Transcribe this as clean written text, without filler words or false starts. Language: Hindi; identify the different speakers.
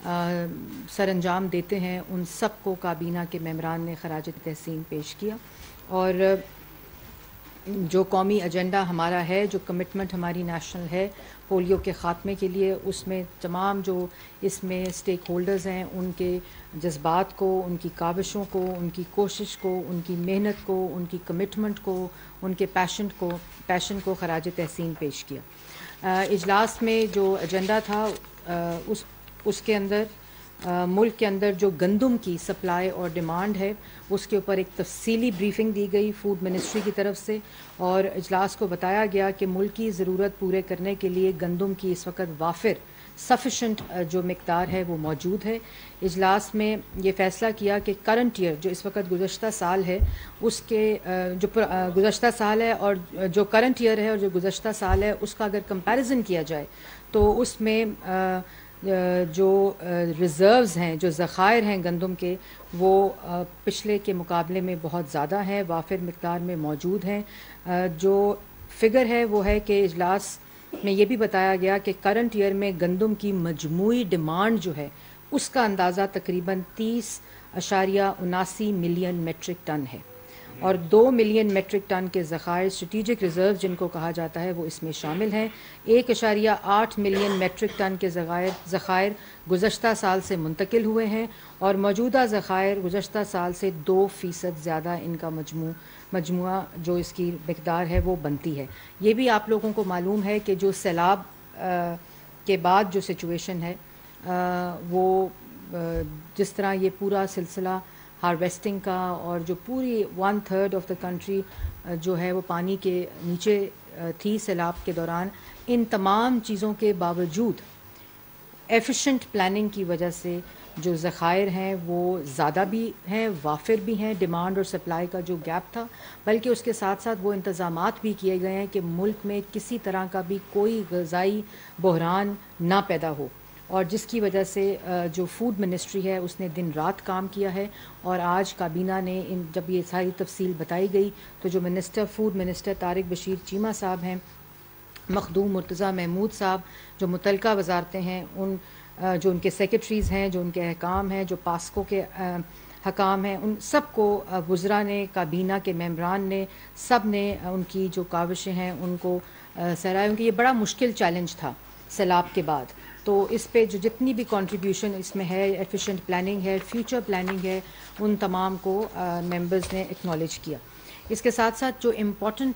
Speaker 1: सर अंजाम देते हैं, उन सब को काबीना के मेंबरान ने खराज तहसीन पेश किया। और जो कौमी एजेंडा हमारा है, जो कमिटमेंट हमारी नेशनल है पोलियो के ख़ात्मे के लिए, उसमें तमाम जो इसमें स्टेक होल्डर्स हैं उनके जज्बात को, उनकी काविशों को, उनकी कोशिश को, उनकी मेहनत को, उनकी कमिटमेंट को, उनके पैशन को खराज तहसीन पेश किया। इजलास में जो एजेंडा था उसके अंदर मुल्क के अंदर जो गंदम की सप्लाई और डिमांड है उसके ऊपर एक तफसीली ब्रीफिंग दी गई फूड मिनिस्ट्री की तरफ से, और इजलास को बताया गया कि मुल्क की ज़रूरत पूरे करने के लिए गंदम की इस वक्त वाफिर सफिशेंट जो मकदार है वो मौजूद है। इजलास में ये फ़ैसला किया कि करंट ईयर जो इस वक्त गुज़श्ता साल है उसके जो गुज़श्ता साल है और जो करंट ईयर है और जो गुज़श्ता साल है उसका अगर कंपैरिजन किया जाए तो उसमें जो रिज़र्व्स हैं, जो ज़खायर हैं गंदम के, वो पिछले के मुकाबले में बहुत ज़्यादा हैं, वाफिर मकदार में मौजूद हैं। जो फिगर है वो है कि इजलास में ये भी बताया गया कि करंट ईयर में गंदम की मजमूई डिमांड जो है उसका अंदाज़ा तकरीबन 30.79 मिलियन मेट्रिक टन है, और 2 मिलियन मेट्रिक टन के ज़खायर स्ट्रेटिजिक रिज़र्व जिनको कहा जाता है वो इसमें शामिल हैं। 1.8 मिलियन मेट्रिक टन के ज़खायर गुज़श्ता साल से मुंतकिल हुए हैं, और मौजूदा ज़खायर गुज़श्ता साल से 2% ज़्यादा इनका मजमुआ जो इसकी मकदार है वो बनती है। ये भी आप लोगों को मालूम है कि जो सैलाब के बाद जो सिचुएशन है वो जिस तरह ये पूरा सिलसिला हार्वेस्टिंग का और जो पूरी 1/3 ऑफ द कंट्री जो है वो पानी के नीचे थी सैलाब के दौरान, इन तमाम चीज़ों के बावजूद एफिशिएंट प्लानिंग की वजह से जो ज़खायर हैं वो ज़्यादा भी हैं, वाफिर भी हैं। डिमांड और सप्लाई का जो गैप था, बल्कि उसके साथ साथ वो इंतज़ामात भी किए गए हैं कि मुल्क में किसी तरह का भी कोई ग़ज़ाई बहरान ना पैदा हो, और जिसकी वजह से जो फूड मिनिस्ट्री है उसने दिन रात काम किया है। और आज काबीना ने जब ये सारी तफसील बताई गई तो जो फूड मिनिस्टर तारिक बशीर चीमा साहब हैं, मखदूम मुर्तज़ा महमूद साहब जो मुतलका वजारतें हैं, उन जो उनके सेक्रेटरीज़ हैं, जो उनके अहकाम हैं, जो पास्को के हकाम हैं, उन सब को वज़रा ने, काबीना के मेंबरान ने, सब ने उनकी जो काविशें हैं उनको सराहा। उनकी ये बड़ा मुश्किल चैलेंज था सैलाब के बाद, तो इस पे जो जितनी भी कंट्रीब्यूशन इसमें है, एफिशिएंट प्लानिंग है, फ्यूचर प्लानिंग है, उन तमाम को मेंबर्स ने एक्नॉलेज किया। इसके साथ साथ जो इम्पोर्टेंट